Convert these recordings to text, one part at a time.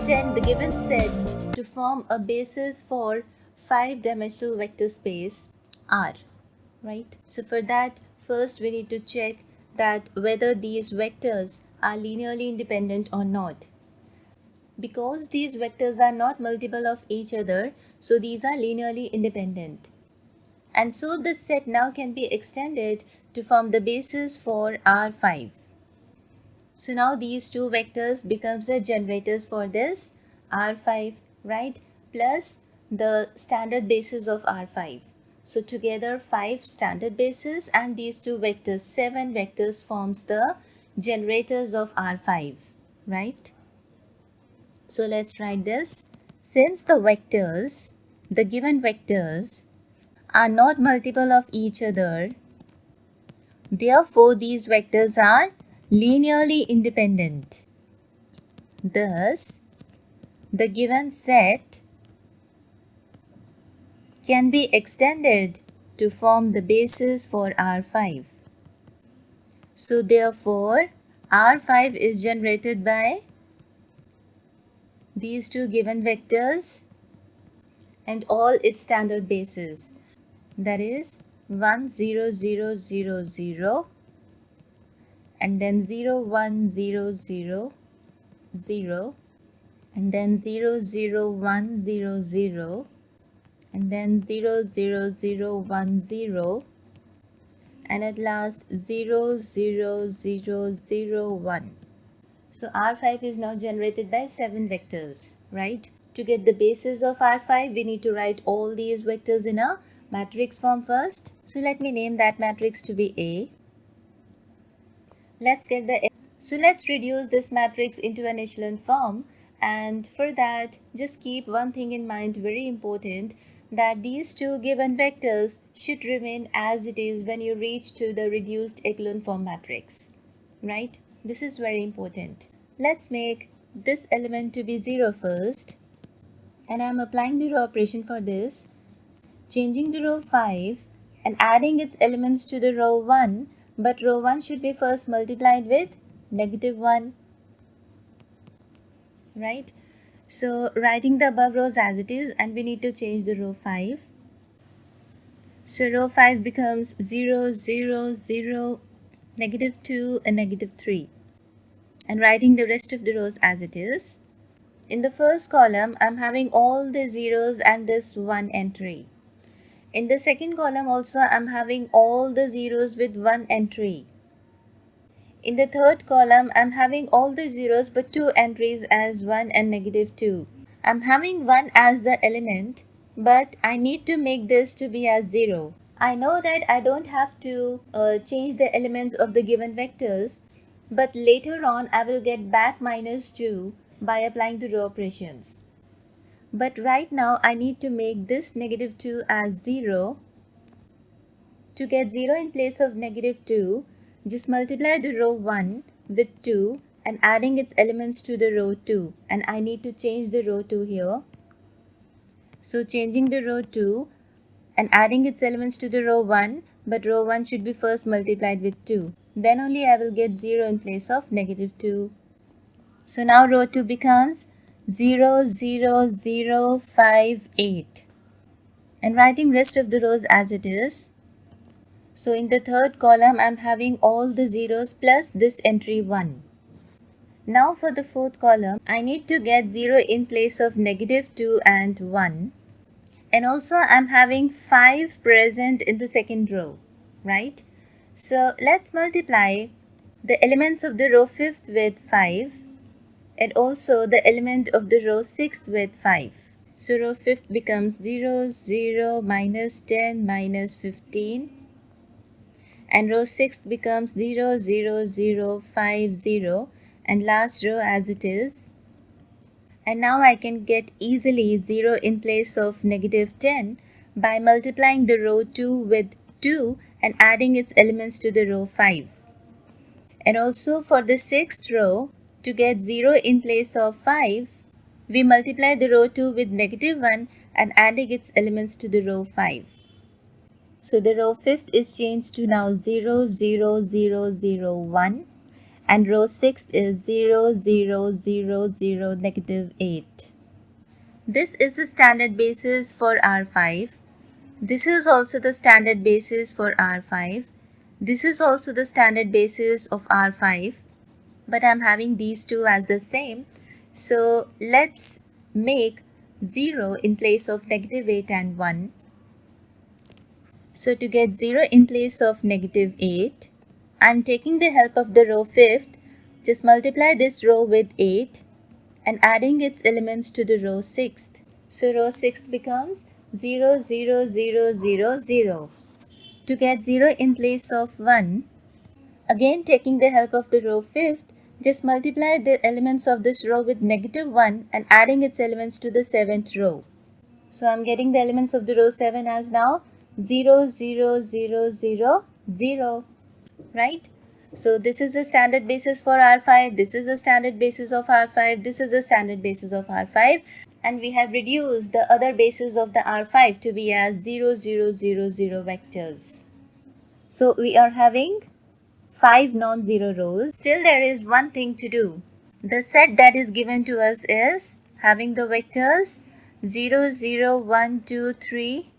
extend the given set to form a basis for 5-dimensional vector space R, right? So for that, first we need to check that whether these vectors are linearly independent or not. Because these vectors are not multiple of each other, so these are linearly independent. And so this set now can be extended to form the basis for R5. So now these two vectors becomes the generators for this R5, right? Plus the standard basis of R5. So together 5 standard bases and these two vectors, 7 vectors forms the generators of R5, right? So let's write this. Since the vectors, the given vectors are not multiple of each other, therefore these vectors are linearly independent. Thus, the given set can be extended to form the basis for R5. So therefore, R5 is generated by these two given vectors and all its standard bases. That is 1 0 0 0 0 and then 0 1 0 0 0 and then 0 0 1 0 0 and then 0 0 0 1 0 and at last 0 0 0 0 1. So R5 is now generated by 7 vectors, right? To get the basis of R5, we need to write all these vectors in a matrix form first. So let me name that matrix to be A. So let's reduce this matrix into an echelon form, and for that just keep one thing in mind, very important, that these two given vectors should remain as it is when you reach to the reduced echelon form matrix, right? This is very important. Let's make this element to be 0 first, and I'm applying the row operation for this, changing the row 5 and adding its elements to the row 1, but row 1 should be first multiplied with -1, right? So writing the above rows as it is, and we need to change the row 5. So row 5 becomes 0 0 0 -2 and -3, and writing the rest of the rows as it is. In the first column, I'm having all the zeros and this one entry. In the second column also, I'm having all the zeros with one entry. In the third column, I'm having all the zeros but two entries as 1 and -2. I'm having 1 as the element, but I need to make this to be as 0. I know that I don't have to change the elements of the given vectors, but later on I will get back -2 by applying the row operations. But right now I need to make this -2 as 0. To get 0 in place of -2, just multiply the row 1 with 2 and adding its elements to the row 2. And I need to change the row 2 here. So changing the row 2 and adding its elements to the row 1, but row 1 should be first multiplied with 2. Then only I will get 0 in place of -2. So now row 2 becomes 0 0 0 5 8. And writing rest of the rows as it is. So in the third column, I'm having all the zeros plus this entry 1. Now for the fourth column, I need to get 0 in place of -2 and 1. And also I'm having 5 present in the second row, right? So let's multiply the elements of the row 5th with 5 and also the element of the row 6th with 5. So row 5th becomes 0 0 -10 -15. And row 6th becomes 0 0 0 5 0, and last row as it is. And now I can get easily 0 in place of -10 by multiplying the row 2 with 2 and adding its elements to the row 5. And also for the 6th row, to get 0 in place of 5, we multiply the row 2 with -1 and adding its elements to the row 5. So the row 5th is changed to now 0 0 0 0 1, and row 6 is 0, 0, 0, 0, negative 8. This is the standard basis for R5. This is also the standard basis for R5. This is also the standard basis of R5. But I'm having these two as the same. So let's make 0 in place of negative 8 and 1. So to get 0 in place of negative 8, I'm taking the help of the row 5th. Just multiply this row with 8 and adding its elements to the row 6th. So row 6th becomes 0, 0, 0, 0, 0. To get 0 in place of 1, again taking the help of the row 5th, just multiply the elements of this row with negative 1 and adding its elements to the 7th row. So I'm getting the elements of the row 7 as now 0, 0, 0, 0, 0, right? So this is the standard basis for R5, this is the standard basis of R5, this is the standard basis of R5, and we have reduced the other bases of the R5 to be as 0, 0, 0, 0 vectors. So we are having 5 non-zero rows. Still there is one thing to do. The set that is given to us is having the vectors 0, 0, 1, 2, 3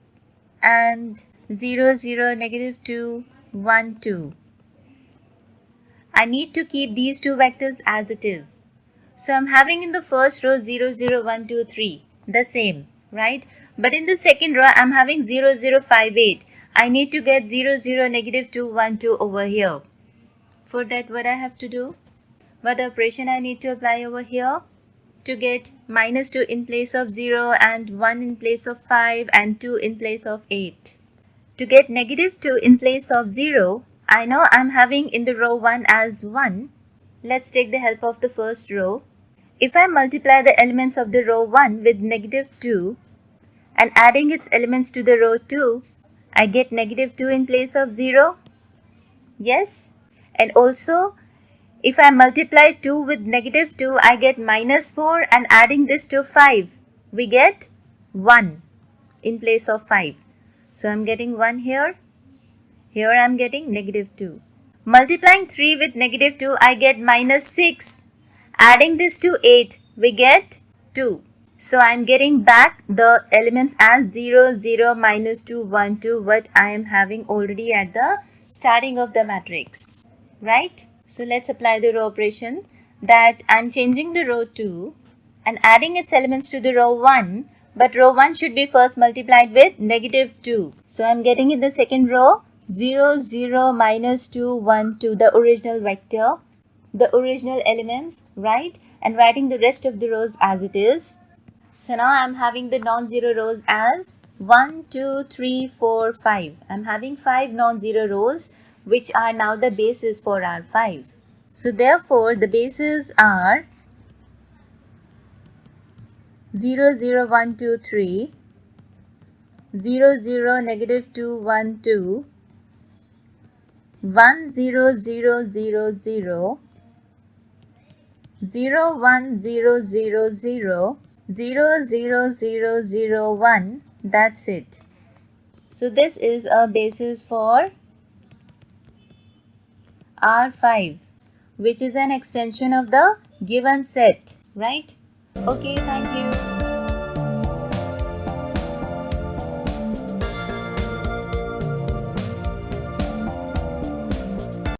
and 0, 0, negative 2, 1, 2. I need to keep these two vectors as it is. So I'm having in the first row 0, 0, 1, 2, 3, the same, right? But in the second row I'm having 0, 0, 5, 8. I need to get 0, 0, negative 2, 1, 2 over here. For that, what I have to do? What operation I need to apply over here? To get minus 2 in place of 0 and 1 in place of 5 and 2 in place of 8. To get negative 2 in place of 0, I know I'm having in the row 1 as 1. Let's take the help of the first row. If I multiply the elements of the row 1 with negative 2 and adding its elements to the row 2, I get negative 2 in place of 0. Yes? And also, if I multiply 2 with negative 2, I get minus 4 and adding this to 5, we get 1 in place of 5. So I'm getting 1 here. Here I'm getting negative 2. Multiplying 3 with negative 2, I get minus 6. Adding this to 8, we get 2. So I'm getting back the elements as 0, 0, minus 2, 1, 2, what I am having already at the starting of the matrix, right? So let's apply the row operation that I'm changing the row 2 and adding its elements to the row 1, but row 1 should be first multiplied with negative 2. So I'm getting in the second row 0, 0, minus 2, 1, 2, the original vector, the original elements, right? And writing the rest of the rows as it is. So now I'm having the non-zero rows as 1, 2, 3, 4, 5. I'm having 5 non-zero rows which are now the basis for R5. So therefore the bases are 0, 0, 1, 2, 3, 0, 0, negative 2, 1, 2, 1, 0, 0, 0, 0, 0, 1, 0, 0, 0, 0, 0, 0, 0, 1. That's it. So this is a basis for R5, which is an extension of the given set, right? Okay, thank you.